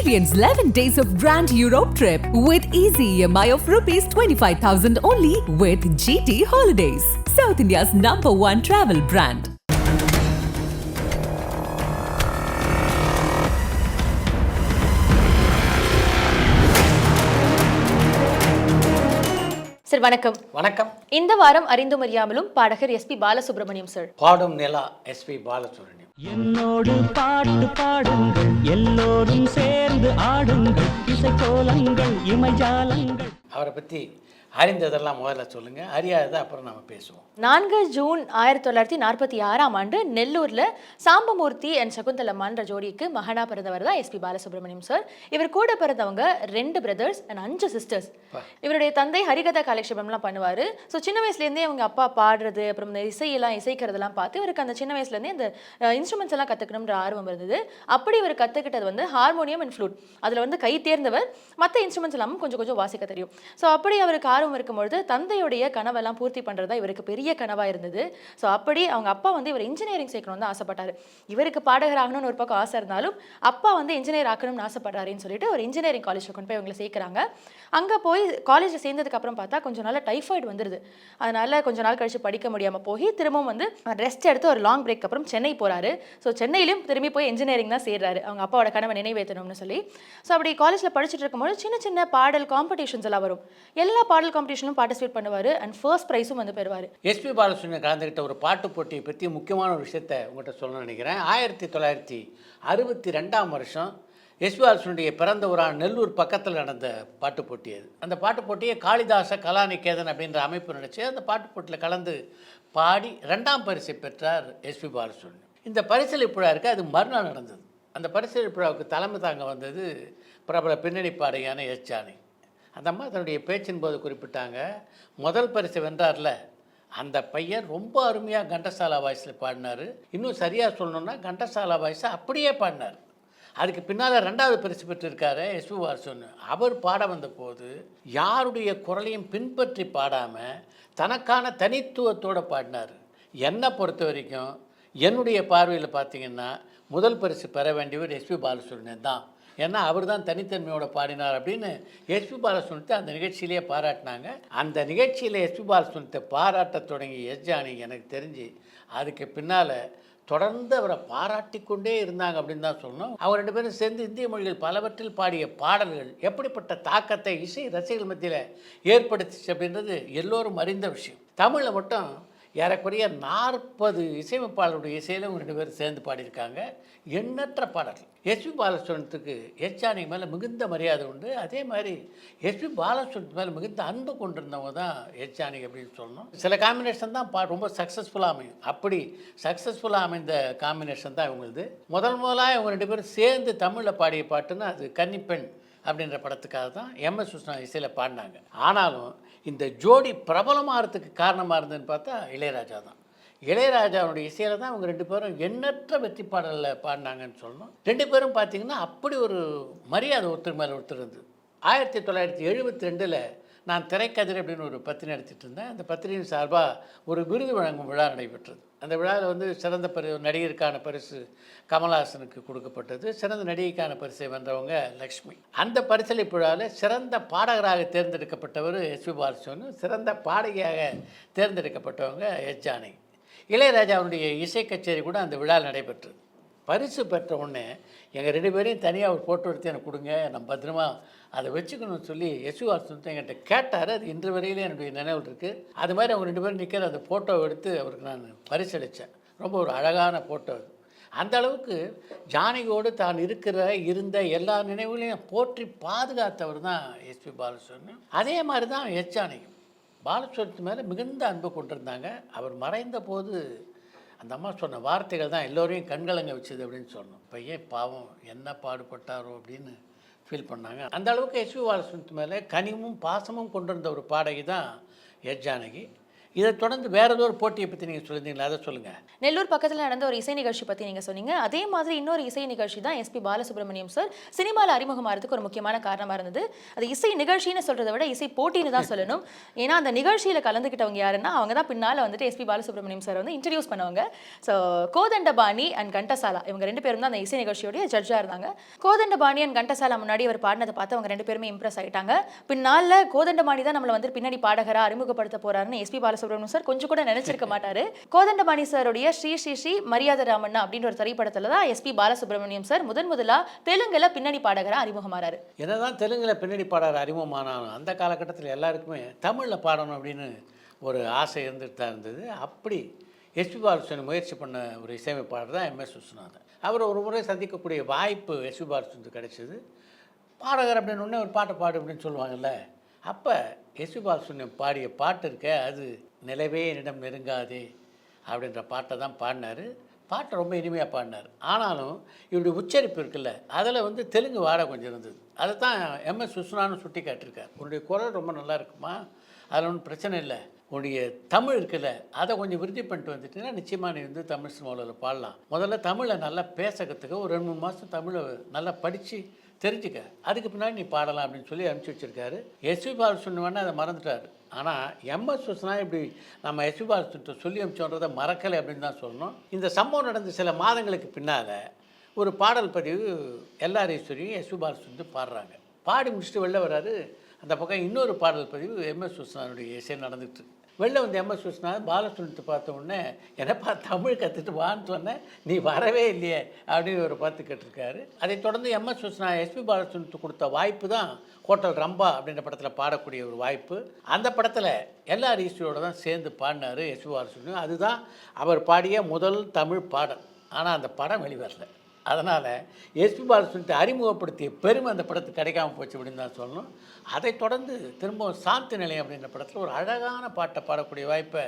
Experience 11 days of Grand Europe trip with easy EMI of rupees 25,000 only with GT Holidays, South India's #1 travel brand. Sir வணக்கம். வணக்கம். இந்த வாரம் அறிந்தும் அறியாமலும் பாடகர் SP Balasubramaniam sir. பாடும் நிலா SP Balasubramaniam. என்னோடு பாட்டு பாடுங்கள், எல்லோரும் சேர்ந்து ஆடுங்கள், இசைக்கோலங்கள் இமைஜாலங்கள். அவரை பற்றி அறிந்ததெல்லாம் முதல்ல சொல்லுங்க, அறியாததை அப்புறம் நம்ம பேசுவோம். 4 ஜூன் 1946 நெல்லூர்ல சாம்பமூர்த்தி அண்ட் சகுந்தலம்மான்ற ஜோடிக்கு மகனா பிறந்தவர் தான் எஸ்பி பாலசுப்ரமணியம் சார். இவர் கூட பிறந்தவங்க 2 பிரதர்ஸ் அண்ட் 5 சிஸ்டர்ஸ். இவருடைய தந்தை ஹரிகதா காலக்ஷேபம்லாம் பண்ணுவார். ஸோ சின்ன வயசுலேருந்தே அவங்க அப்பா பாடுறது அப்புறம் இந்த இசைக்கிறதெல்லாம் பார்த்து இவருக்கு அந்த சின்ன வயசுலேருந்தே இந்த இன்ஸ்ட்ருமெண்ட்ஸ் எல்லாம் கற்றுக்கணுன்ற ஆர்வம் இருந்தது. அப்படி இவர் கற்றுக்கிட்டது ஹார்மோனியம் அண்ட் ஃப்ளூட். அதில் கை தேர்ந்தவர், மற்ற இன்ஸ்ட்ருமெண்ட்ஸ் எல்லாமும் கொஞ்சம் கொஞ்சம் வாசிக்க தெரியும். ஸோ அப்படி அவருக்கு ஆர்வம் இருக்கும்பொழுது தந்தையுடைய கனவெல்லாம் பூர்த்தி பண்ணுறதா இவருக்கு பெரிய கனவாக இருந்தது. ஸோ அப்படி அவங்க அப்பா இவர் இன்ஜினியரிங் சேர்க்கணும்னு தான் ஆசைப்பட்டார். இவருக்கு பாடகர் ஆகணும்னு ஒரு பக்கம் ஆசை இருந்தாலும் அப்பா இன்ஜினியர் ஆகணும்னு ஆசைப்படுறாருன்னு சொல்லிட்டு ஒரு இன்ஜினியரிங் காலேஜில் கொண்டு போய் அவங்களை சேர்க்குறாங்க. அங்கே போய் காலேஜில் சேர்ந்ததுக்கு அப்புறம் பார்த்தா கொஞ்சம் நாள் டைஃபாய்டு வந்துடுது. அதனால கொஞ்ச நாள் கழிச்சு படிக்க முடியாமல் போய் திரும்பவும் ரெஸ்ட் எடுத்து ஒரு லாங் பிரேக் அப்புறம் சென்னை போகிறாரு. ஸோ சென்னையிலும் திரும்பி போய் இன்ஜினியரிங் தான் சேர்றாரு, அவங்க அப்பாவோட கனவை நினைவேற்றணும்னு சொல்லி. ஸோ அப்படி காலேஜில் படிச்சுட்டு இருக்கும்போது சின்ன சின்ன பாடல் காம்படிஷன்ஸ் எல்லாம் வரும். எல்லா பாடல் காம்படிஷனும் பார்ட்டிசிபேட் பண்ணுவார் அண்ட் ஃபர்ஸ்ட் ப்ரைஸும் பெறுவார். எஸ்பி பாலசுப்ரமணியம் கலந்துக்கிட்ட ஒரு பாட்டு போட்டியை பற்றி முக்கியமான ஒரு விஷயத்தை உங்கள்கிட்ட சொல்லணும்னு நினைக்கிறேன். 1962 எஸ்பி பாலசுப்ரமணிய பிறந்த ஊரான நெல்லூர் பக்கத்தில் நடந்த பாட்டு போட்டி அது. அந்த பாட்டு போட்டியை காளிதாச கலாநிகேதன் அப்படின்ற அமைப்பு நினச்சி அந்த பாட்டு போட்டியில் கலந்து பாடி 2ஆம் பரிசை பெற்றார் எஸ்பி பாலசுப்ரமணியம். இந்த பரிசளிப்பு விழா இருக்குது, அது மறுநாள் நடந்தது. அந்த பரிசளிப்பு விழாவுக்கு தலைமை தாங்க வந்தது பிரபல பின்னணி பாடகியான எஸ் ஜானகி. அந்த அம்மா தன்னுடைய பேச்சின் போது குறிப்பிட்டாங்க, முதல் பரிசு வென்றார்ல அந்த பையன் ரொம்ப அருமையாக கண்டசாலா வாய்ஸில் பாடினார். இன்னும் சரியாக சொல்லணுன்னா கண்டசாலா வாய்ஸை அப்படியே பாடினார். அதுக்கு பின்னால் 2வது பரிசு பெற்றிருக்காரு எஸ்பி பாலசுப்ரமணியம். அவர் பாட வந்த போது யாருடைய குரலையும் பின்பற்றி பாடாமல் தனக்கான தனித்துவத்தோடு பாடினார். என்னை பொறுத்த வரைக்கும் என்னுடைய பார்வையில் பார்த்திங்கன்னா முதல் பரிசு பெற வேண்டியவர் எஸ்பி பாலசுப்ரமணியம் தான். ஏன்னா அவர் தான் தனித்தன்மையோட பாடினார் அப்படின்னு எஸ்பி பாலசுப்ரமணியத்தை அந்த நிகழ்ச்சியிலேயே பாராட்டினாங்க. அந்த நிகழ்ச்சியில் எஸ்பி பாலசுப்ரமணியத்தை பாராட்ட தொடங்கி எஸ் ஜானகி எனக்கு தெரிஞ்சு அதுக்கு பின்னால் தொடர்ந்து அவரை பாராட்டி கொண்டே இருந்தாங்க அப்படின்னு தான் சொல்லணும். அவங்க 2 பேரும் சேர்ந்து இந்திய மொழிகள் பலவற்றில் பாடிய பாடல்கள் எப்படிப்பட்ட தாக்கத்தை இசை ரசிகர்கள் மத்தியில் ஏற்படுத்திச்சு அப்படின்றது எல்லோரும் அறிந்த விஷயம். தமிழில் மட்டும் ஏறக்குறைய 40 இசையமைப்பாளருடைய இசையில் 2 பேரும் சேர்ந்து பாடியிருக்காங்க. எண்ணற்ற பாடல்கள். எஸ்பி பாலசுப்ரமணியத்துக்கு எஸ் ஜானகி மேலே மிகுந்த மரியாதை உண்டு. அதே மாதிரி எஸ்பி பாலசுப்ரமணியத்து மேலே மிகுந்த அன்பு கொண்டிருந்தவங்க தான் எஸ் ஜானகி அப்படின்னு சொல்லணும். சில காம்பினேஷன் தான் ரொம்ப சக்ஸஸ்ஃபுல்லாக அமையும். அப்படி சக்ஸஸ்ஃபுல்லாக அமைந்த காம்பினேஷன் தான் இவங்களுது. முதலாக இவங்க 2 பேரும் சேர்ந்து தமிழில் பாடிய பாட்டுன்னா அது கன்னிப்பெண் அப்படின்ற படத்துக்காக தான் எம்எஸ் விஸ்வநாதன் இசையில் பாடினாங்க. ஆனாலும் இந்த ஜோடி பிரபலமாகிறதுக்கு காரணமாக இருந்ததுன்னு பார்த்தா இளையராஜா தான். இளையராஜாவுடைய இசையில் தான் அவங்க 2 பேரும் எண்ணற்ற வெற்றி பாடலில் பாடினாங்கன்னு சொல்லணும். 2 பேரும் பார்த்திங்கன்னா அப்படி ஒரு மரியாதை ஒருத்தர் மேலே ஒருத்தர் இருந்தது. 1972 நான் திரைக்கதிர் அப்படின்னு ஒரு பத்திரிகை நடத்திட்டு இருந்தேன். அந்த பத்திரிகையின் சார்பாக ஒரு விருது வழங்கும் விழா நடைபெற்றது. அந்த விழாவில் சிறந்த நடிகருக்கான பரிசு கமல்ஹாசனுக்கு கொடுக்கப்பட்டது. சிறந்த நடிகைக்கான பரிசை வென்றவங்க லக்ஷ்மி. அந்த பரிசளிப்பு விழாவில் சிறந்த பாடகராக தேர்ந்தெடுக்கப்பட்டவர் எஸ்பி பாலசுப்ரமணியம், சிறந்த பாடகியாக தேர்ந்தெடுக்கப்பட்டவங்க எஸ் ஜானகி. இளையராஜாவுடைய இசை கச்சேரி கூட அந்த விழாவில் நடைபெற்றது. பரிசு பெற்ற உடனே எங்கள் 2 பேரையும் தனியாக ஒரு ஃபோட்டோ எடுத்து எனக்கு கொடுங்க, நான் பத்திரமா அதை வச்சுக்கணும்னு சொல்லி எஸ்பி பாலசுப்ரமணியம் என்கிட்ட கேட்டார். அது இன்று வரையிலே என்னுடைய நினைவில் இருக்குது. அது மாதிரி அவங்க 2 பேரும் நிற்கிற அந்த ஃபோட்டோவை எடுத்து அவருக்கு நான் பரிசளித்தேன். ரொம்ப ஒரு அழகான ஃபோட்டோ அது. அந்த அளவுக்கு ஜானகியோடு தான் இருந்த எல்லா நினைவுகளையும் போற்றி பாதுகாத்தவர் தான் எஸ்பி பாலசுப்ரமணியம். அதே மாதிரி தான் எஸ் ஜானகி பாலசுப்ரமணியத்து மேலே மிகுந்த அன்பு கொண்டிருந்தாங்க. அவர் மறைந்த போது அந்த அம்மா சொன்ன வார்த்தைகள் தான் எல்லோரையும் கண்கலங்க வச்சுது அப்படின்னு சொன்னோம். பையன் பாவம் என்ன பாடுபட்டாரோ அப்படின்னு ஃபீல் பண்ணாங்க. அந்த அளவுக்கு எஸ்பி பாலசுப்ரமணியத்து மேலே கனிவும் பாசமும் கொண்டிருந்த ஒரு பாடகி தான் எஸ் ஜானகி. இதை தொடர்ந்து வேறு ஏதோ ஒரு போட்டியை பற்றி நீங்கள் சொல்லியிருந்தீங்களா, அதை சொல்லுங்கள். நெல்லூர் பக்கத்தில் நடந்த ஒரு இசை நிகழ்ச்சி பற்றி நீங்கள் சொன்னீங்க. அதே மாதிரி இன்னொரு இசை நிகழ்ச்சி தான் எஸ்பி பாலசுப்ரமணியம் சார் சினிமாவில் அறிமுகமாகிறதுக்கு ஒரு முக்கியமான காரணமாக இருந்தது. அது இசை நிகழ்ச்சின்னு சொல்கிறத விட இசை போட்டின்னு தான் சொல்லணும். ஏன்னா அந்த நிகழ்ச்சியில் கலந்துக்கிட்டவங்க யாருன்னா அவங்க தான் பின்னால் வந்துட்டு எஸ்பி பாலசுப்ரமணியம் சார் வந்து இன்ட்ரடியூஸ் பண்ணவங்க. ஸோ கோதண்டபாணி அண்ட் கண்டசாலா இவங்க 2 பேரும் தான் அந்த இசை நிகழ்ச்சியோடைய ஜட்ஜாக இருந்தாங்க. கோதண்டபாணி அண்ட் கண்டசாலா முன்னாடி அவர் பாடினதை பார்த்து அவங்க 2 பேருமே இம்ப்ரெஸ் ஆகிட்டாங்க. பின்னால் கோதண்டபாணி தான் நம்மளை வந்து பின்னாடி பாடகராக அறிமுகப்படுத்த போறாருன்னு எஸ்பி பாலசுப்ரமணியம் சார் கொஞ்சம் கூட நினைச்சிருக்க மாட்டாரு. கோதண்டபாணி சாருடைய ஸ்ரீ ஸ்ரீ ஸ்ரீ மரியாதை ராமண்ணா அப்படின்ற ஒரு திரைப்படத்துல தான் எஸ்பி பாலசுப்ரமணியம் சார் முதலா தெலுங்குல பின்னணி பாடகராக அறிமுகமாறாரு. என்னதான் தெலுங்குல பின்னணி பாடகர் அறிமுகமானாலும் அந்த காலகட்டத்தில் எல்லாருக்குமே தமிழில் பாடணும் அப்படின்னு ஒரு ஆசை இருந்துட்டு தான் இருந்தது. அப்படி எஸ்பி பாலசுப்ரமணியம் முயற்சி பண்ண ஒரு இசையமைப்பாளர் தான் MS விஸ்வநாதன். அவர் ஒரு முறை சந்திக்கக்கூடிய வாய்ப்பு எஸ்பி பாலசுப்ரமணியத்துக்கு கிடைச்சிது. பாடகர் அப்படின்னு ஒன்று ஒரு பாட்டை பாடு அப்படின்னு சொல்லுவாங்கல்ல. அப்போ எஸ்பி பாலசுப்ரமணியம் பாடிய பாட்டு இருக்க, அது நிலவே என்னிடம் நெருங்காதே அப்படின்ற பாட்டை தான் பாடினார். பாட்டை ரொம்ப இனிமையாக பாடினார். ஆனாலும் இவருடைய உச்சரிப்பு இருக்குல்ல, அதில் வந்து தெலுங்கு வாடை கொஞ்சம் இருந்தது. அதை தான் MS விஸ்வநாதன் சுட்டி காட்டியிருக்கார். உன்னுடைய குரல் ரொம்ப நல்லா இருக்குமா, அதில் ஒன்றும் பிரச்சனை இல்லை, உன்னுடைய தமிழ் இருக்குல்ல அதை கொஞ்சம் விருத்தி பண்ணிட்டு வந்துட்டுன்னா நிச்சயமாக நீ வந்து தமிழ் சினிமாவில் பாடலாம். முதல்ல தமிழை நல்லா பேச கற்றுக்க, ஒரு 2-3 மாதம் தமிழை நல்லா படித்து தெரிஞ்சுக்க, அதுக்கு பின்னாடி நீ பாடலாம் அப்படின்னு சொல்லி அனுப்பிச்சி வச்சுருக்காரு. எஸ்பி பாலசுப்ரமணியம் அதை மறந்துட்டார். ஆனால் MS விஸ்வநாதன் இப்படி நம்ம எஸ்பி பாலசுப்ரமணியத்தை சொல்லி அனுப்பிச்சோன்றதை மறக்கலை அப்படின்னு தான் சொல்லணும். இந்த சம்பவம் நடந்த சில மாதங்களுக்கு பின்னால் ஒரு பாடல் பதிவு LR ஈஸ்வரியும் எஸ்பி பாலசுப்ரமணியம் பாடுறாங்க. பாடி முடிச்சுட்டு வெளில வராரு. அந்த பக்கம் இன்னொரு பாடல் பதிவு MS விஸ்வநாதனுடைய இசை நடந்துட்டு வெளில வந்து MS விஸ்வநாதன் பாலசுப்ரமணியத்தை பார்த்த உடனே என்னப்பா தமிழ் கற்றுட்டு வான்னு சொன்னேன், நீ வரவே இல்லையே அப்படின்னு ஒரு பார்த்து கேட்டிருக்காரு. அதை தொடர்ந்து MS விஸ்வநாதன் எஸ்பி பாலசுப்ரமணியத்துக்கு கொடுத்த வாய்ப்பு தான் ஹோட்டல் ரம்பா அப்படின்ற படத்தில் பாடக்கூடிய ஒரு வாய்ப்பு. அந்த படத்தில் LR ஈஸ்வரியோட தான் சேர்ந்து பாடினார் எஸ்பி பாலசுப்ரமணியம். அதுதான் அவர் பாடிய முதல் தமிழ் பாடல். ஆனால் அந்த படம் வெளிவரல. அதனால் எஸ்பி பாலசுப்ரமணியத்தை அறிமுகப்படுத்திய பெருமை அந்த படத்துக்கு கிடைக்காமல் போச்சு அப்படின்னு தான் சொல்லணும். அதை தொடர்ந்து திரும்பவும் சாந்தி நிலையம் அப்படின்ற படத்தில் ஒரு அழகான பாட்டை பாடக்கூடிய வாய்ப்பை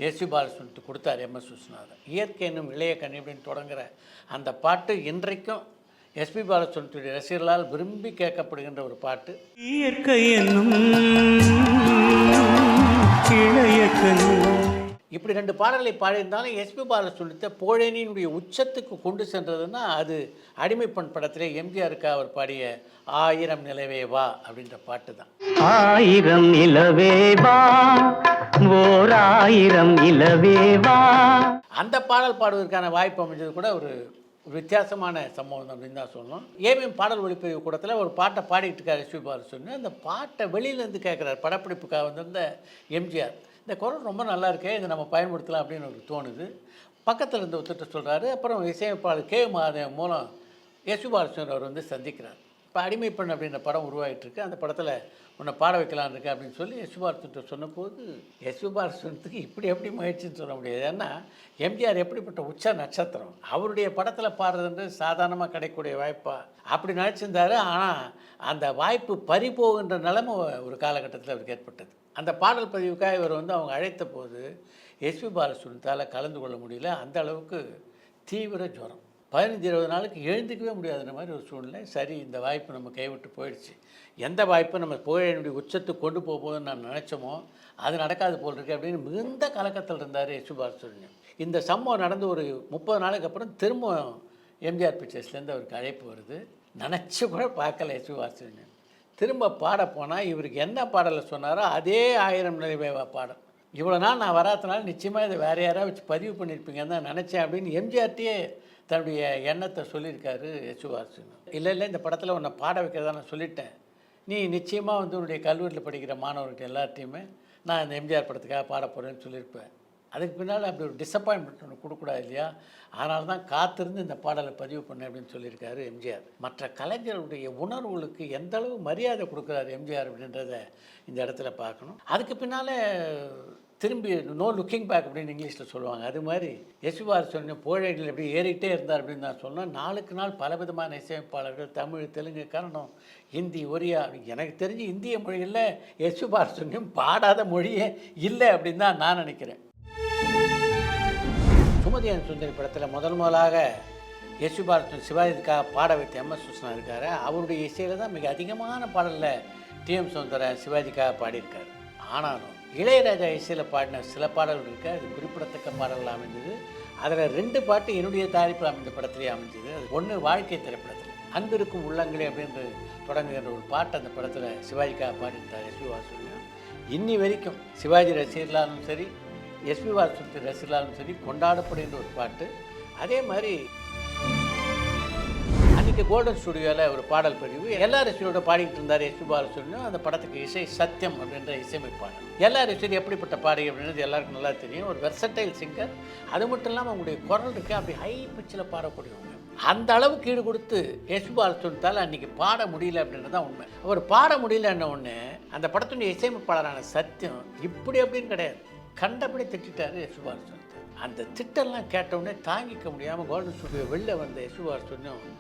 எஸ்பி பாலசுப்ரமணியத்துக்கு கொடுத்தார் MS விஸ்வநாதன். இயற்கை என்னும் இளைய கனி அப்படின்னு தொடங்குகிற அந்த பாட்டு இன்றைக்கும் எஸ்பி பாலசுப்ரமணியத்துடைய ரசிகர்களால் விரும்பி கேட்கப்படுகின்ற ஒரு பாட்டு. இயற்கை என்னும் இளைய கனி. இப்படி 2 பாடல்களை பாடியிருந்தாலும் எஸ்பி பாலசுப்ரமணியத்தை புகழேனியினுடைய உச்சத்துக்கு கொண்டு சென்றதுன்னா அது அடிமைப்பெண் படத்திலே எம்ஜிஆருக்கு அவர் பாடிய 1000 நிலவே வா அப்படின்ற பாட்டு தான். 1000 நிலவே வா, ஓர் 1000 நிலவே வா. அந்த பாடல் பாடுவதற்கான வாய்ப்பு அமைஞ்சது கூட ஒரு வித்தியாசமான சம்பவம் அப்படின்னு தான் சொல்லணும். ஏவிஎம் பாடல் ஒளிப்பதிவு கூடத்தில் ஒரு பாட்டை பாடிக்கிட்டு இருக்கார் எஸ்பி பாலசுப்ரமணியம். அந்த பாட்டை வெளியிலேருந்து கேட்குறாரு. படப்பிடிப்புக்காக வந்திருந்த எம்ஜிஆர், இந்த குரல் ரொம்ப நல்லா இருக்கே, இதை நம்ம பயன்படுத்தலாம் அப்படின்னு ஒரு தோணுது. பக்கத்தில் இருந்து ஒத்துட்டு சொல்கிறாரு. அப்புறம் இசையமைப்பாளர் K. மகாதேவன் மூலம் எஸ்பி பாலசுப்ரமணியம் அவர் வந்து சந்திக்கிறார். இப்போ அடிமைப்பெண் அப்படின்ற படம் உருவாகிட்டு இருக்கு, அந்த படத்தில் உன்னை பாட வைக்கலான்னு இருக்கு அப்படின்னு சொல்லி எஸ்பி பாலசுப்ரமணியம் சொன்னபோது எஸ்பி பாலசுப்ரமணியத்துக்கு இப்படி எப்படி முயற்சின்னு சொல்ல முடியாது. ஏன்னா எம்ஜிஆர் எப்படிப்பட்ட உச்ச நட்சத்திரம், அவருடைய படத்தில் பாடுறதுன்றது சாதாரணமாக கிடைக்கக்கூடிய வாய்ப்பா அப்படி நினச்சிருந்தாரு. ஆனால் அந்த வாய்ப்பு பறிபோகின்ற நிலைமை ஒரு காலகட்டத்தில் அவருக்கு ஏற்பட்டது. அந்த பாடல் பதிவுக்காக இவர் வந்து அவங்க அழைத்த போது எஸ்பி பாலசுப்ரமணியத்தால் கலந்து கொள்ள முடியல. அந்த அளவுக்கு தீவிர ஜுரம், 15-20 நாளுக்கு எழுந்துக்கவே முடியாதுன்ற மாதிரி ஒரு சூழ்நிலை. சரி, இந்த வாய்ப்பு நம்ம கைவிட்டு போயிடுச்சு. எந்த வாய்ப்பு நம்ம புகழேனுடைய உச்சத்துக்கு கொண்டு போகும்போதுன்னு நான் நினச்சோமோ அது நடக்காது போல் இருக்கு அப்படின்னு மிகுந்த கலக்கத்தில் இருந்தார் எஸ்பி பாலசுப்ரமணியம். இந்த சம்பவம் நடந்து ஒரு 30 நாளுக்கு அப்புறம் திரும்ப எம்ஜிஆர் பிக்சர்ஸ்லேருந்து அவருக்கு அழைப்பு வருது. நினச்சி கூட பார்க்கல எஸ்பி பாலசுப்ரமணியம். திரும்ப பாட போனால் இவருக்கு என்ன பாடலை சொன்னாரோ அதே 1000 நிலவேவா பாடல். இவ்வளோ நாள் நான் வராதனால நிச்சயமாக இதை வேறு யாராவது வச்சு பதிவு பண்ணியிருப்பீங்கன்னு தான் நினச்சேன் அப்படின்னு எம்ஜிஆர்டியே தன்னுடைய எண்ணத்தை சொல்லியிருக்காரு எஸ்பி பாலசுப்ரமணியம். இல்லை இந்த படத்தில் உன்னை பாட வைக்கிறதா நான் சொல்லிட்டேன், நீ நிச்சயமாக வந்து உன்னுடைய கல்லூரியில் படிக்கிற மாணவர்கள் எல்லாத்தையுமே நான் இந்த எம்ஜிஆர் படத்துக்காக பாட போகிறேன்னு சொல்லியிருப்பேன். அதுக்கு பின்னால் அப்படி ஒரு டிசப்பாயின்மெண்ட் ஒன்று கொடுக்கூடாது இல்லையா, அதனால தான் காத்திருந்து இந்த பாடலை பதிவு பண்ணேன் அப்படின்னு சொல்லியிருக்காரு எம்ஜிஆர். மற்ற கலைஞருடைய உணர்வுகளுக்கு எந்த அளவு மரியாதை கொடுக்குறாரு எம்ஜிஆர் அப்படின்றத இந்த இடத்துல பார்க்கணும். அதுக்கு பின்னால் திரும்பி நோ லுக்கிங் பேக் அப்படின்னு இங்கிலீஷில் சொல்லுவாங்க. அது மாதிரி எஸ்பி பாலசுப்ரமணியம் புகழேனியில் எப்படி ஏறிக்கிட்டே இருந்தார் அப்படின்னு நான் சொன்னால், நாளுக்கு நாள் பலவிதமான இசையமைப்பாளர்கள் தமிழ், தெலுங்கு, கன்னடம், ஹிந்தி, ஒரியா, எனக்கு தெரிஞ்சு இந்திய மொழிகளில் எஸ்பி பாலசுப்ரமணியம் பாடாத மொழியே இல்லை அப்படின்னு தான் நான் நினைக்கிறேன். சுமதியன் சுந்தரி படத்தில் முதலாக எஸ்பி பாலசுப்ரமணியம் சிவாஜிக்காக பாட வைத்த MS விஸ்வநாதன் இருக்கார். அவருடைய இசையில் தான் மிக அதிகமான பாடலில் TM சௌந்தரராஜன் சிவாஜிக்காக பாடியிருக்கார். ஆனாலும் இளையராஜா இசையில் பாடின சில பாடல்கள் இருக்கு, அது குறிப்பிடத்தக்க பாடல்கள் அமைந்தது. அதில் 2 பாட்டு என்னுடைய தயாரிப்பில் அமைந்த படத்திலே அமைஞ்சது. அது ஒன்று வாழ்க்கை திரைப்படத்தில் அன்பிருக்கும் உள்ளங்களே அப்படின்னு தொடங்குகிற ஒரு பாட்டு அந்த படத்தில் சிவாஜிக்காக பாடிட்டார் எஸ்பி பாலசுப்ரமணியம். இன்னி வரைக்கும் சிவாஜி ரசிகர்களாலும் சரி, எஸ்பி பாலசுப்ரமணியம் ரசிகர்களாலும் சரி கொண்டாடப்படுகின்ற ஒரு பாட்டு. அதே மாதிரி அன்றைக்கி கோல்டன் ஸ்டுடியோவில் ஒரு பாடல் பதிவு எல்லா ரசிகரோட பாடிக்கிட்டு இருந்தார் எஸ்பி பாலசுப்ரமணியம். அந்த படத்துக்கு இசை சத்யம் அப்படின்ற இசையமைப்பாளர். எல்லா ரசிகர் எப்படிப்பட்ட பாடகி அப்படின்றது எல்லாருக்கும் நல்லா தெரியும். ஒரு வெர்சடைல் சிங்கர். அது மட்டும் இல்லாமல் அவங்களுடைய குரல் இருக்குது, அப்படி ஹை பிச்சில் பாடக்கூடியவங்க. அந்த அளவுக்கு ஈடு கொடுத்து எஸ்பி பாலசுப்ரமணியத்தால் அன்றைக்கி பாட முடியல அப்படின்றது தான் உண்மை. அவர் பாட முடியலன்ன ஒன்று அந்த படத்துடைய இசையமைப்பாளரான சத்யம் இப்படி அப்படின்னு கிடையாது, கண்டபடி திட்டாரு எஸ்பி பாலசுப்ரமணியம். அந்த திட்டம்லாம் கேட்டவுடனே தாங்கிக்க முடியாமல் கோல்டன் ஸ்டுடியோ வெளில வந்த எஸ்பி பாலசுப்ரமணியம்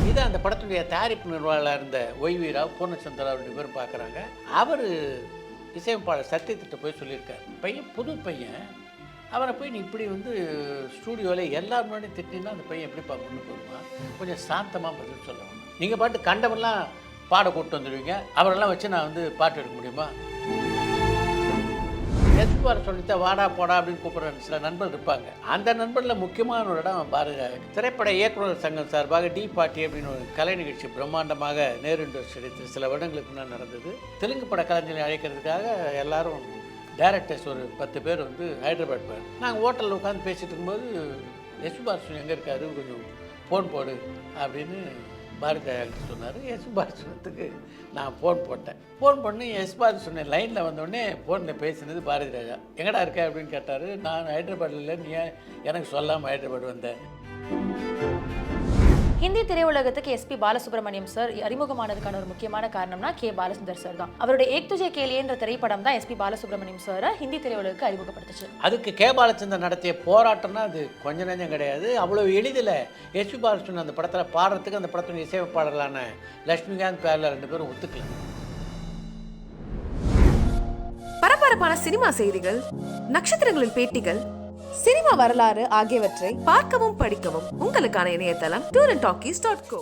இதை அந்த படத்துடைய தயாரிப்பு நிர்வாகியாக இருந்த ஒய்வீராவ் பூர்ணச்சந்திரா 2 பேரும் பார்க்குறாங்க. அவர் இசையமைப்பாளர் சத்தியத்திட்ட போய் சொல்லியிருக்கார், பையன் புது பையன், அவரை போய் நீ இப்படி ஸ்டூடியோவில் எல்லாரும் முன்னாடி திட்டினா அந்த பையன் எப்படிப்பா முன்னுக்கு வருவான், கொஞ்சம் சாந்தமாக பதில் சொல்லணும். நீங்கள் பாட்டு கண்டவெல்லாம் பாட கூப்பிட்டு வந்துடுவீங்க, அவரெல்லாம் வச்சு நான் பாட்டு எடுக்க முடியுமா? எஸ்பி பாலசுப்ரமணியத்தை வாடா போடா அப்படின்னு கூப்பிட்ற சில நண்பர்கள் இருப்பாங்க. அந்த நண்பரில் முக்கியமான ஒரு இடம் பாரதி. திரைப்பட இயக்குநர் சங்கம் சார்பாக டி பார்ட்டி அப்படின்னு ஒரு கலை நிகழ்ச்சி பிரம்மாண்டமாக நேரு யூனிவர்சிட்டி சில வருடங்களுக்கு முன்னாடி நடந்தது. தெலுங்கு பட கலைஞர்களை அழைக்கிறதுக்காக எல்லாரும் டைரக்டர்ஸ் ஒரு 10 பேர் ஹைதராபாத் போய் நாங்கள் ஹோட்டலில் உட்காந்து பேசிகிட்டு இருக்கும்போது எஸ்பி பாலசுப்ரமணியம் எங்கே இருக்காரு, கொஞ்சம் ஃபோன் போடு அப்படின்னு பாரதி ராஜாக்கிட்ட சொன்னார். எஸ்பி பாலசுப்ரமணியத்துக்கு நான் ஃபோன் போட்டேன். ஃபோன் பண்ணி எஸ்பி பாலசுப்ரமணியம் லைனில் வந்தோடனே ஃபோனில் பேசினது பாரதி ராஜா. எங்கடா இருக்க அப்படின்னு கேட்டார். நான் ஹைதராபாத்தில் இல்லை, நீ எனக்கு சொல்லாமல் ஹைதராபாத் வந்தேன். ஹிந்தி திரையுலகத்துக்கு எஸ்பி பாலசுப்ரமணியம் சார் அறிமுகமானதுக்கான ஒரு முக்கியமான காரணம்னா கே பாலச்சந்தர் சார் தான். அவருடைய ஏக் துஜே கேலியேன்ற திரைப்படம் தான் எஸ்பி பாலசுப்ரமணியம் சாரை ஹிந்தி திரையுலகுக்கு அறிமுகப்படுத்துச்சு. அதுக்கு கே பாலச்சந்தர் நடத்திய போராட்டம்னா அது கொஞ்சம் நெஞ்சம் கிடையாது. அவ்வளோ எளிதில் எஸ்பி பாலசுப்ரமணியம் அந்த படத்தில் பாடுறதுக்கு அந்த படத்தின் இசையமைப்பாளர்களான லட்சுமிகாந்த் பேர்ல 2 பேரும் ஒத்துக்கலாம். பரபரப்பான சினிமா செய்திகள், நட்சத்திரங்களின் பேட்டிகள், சினிமா வரலாறு ஆகியவற்றை பார்க்கவும் படிக்கவும் உங்களுக்கான இணையதளம் tourantalkies.co.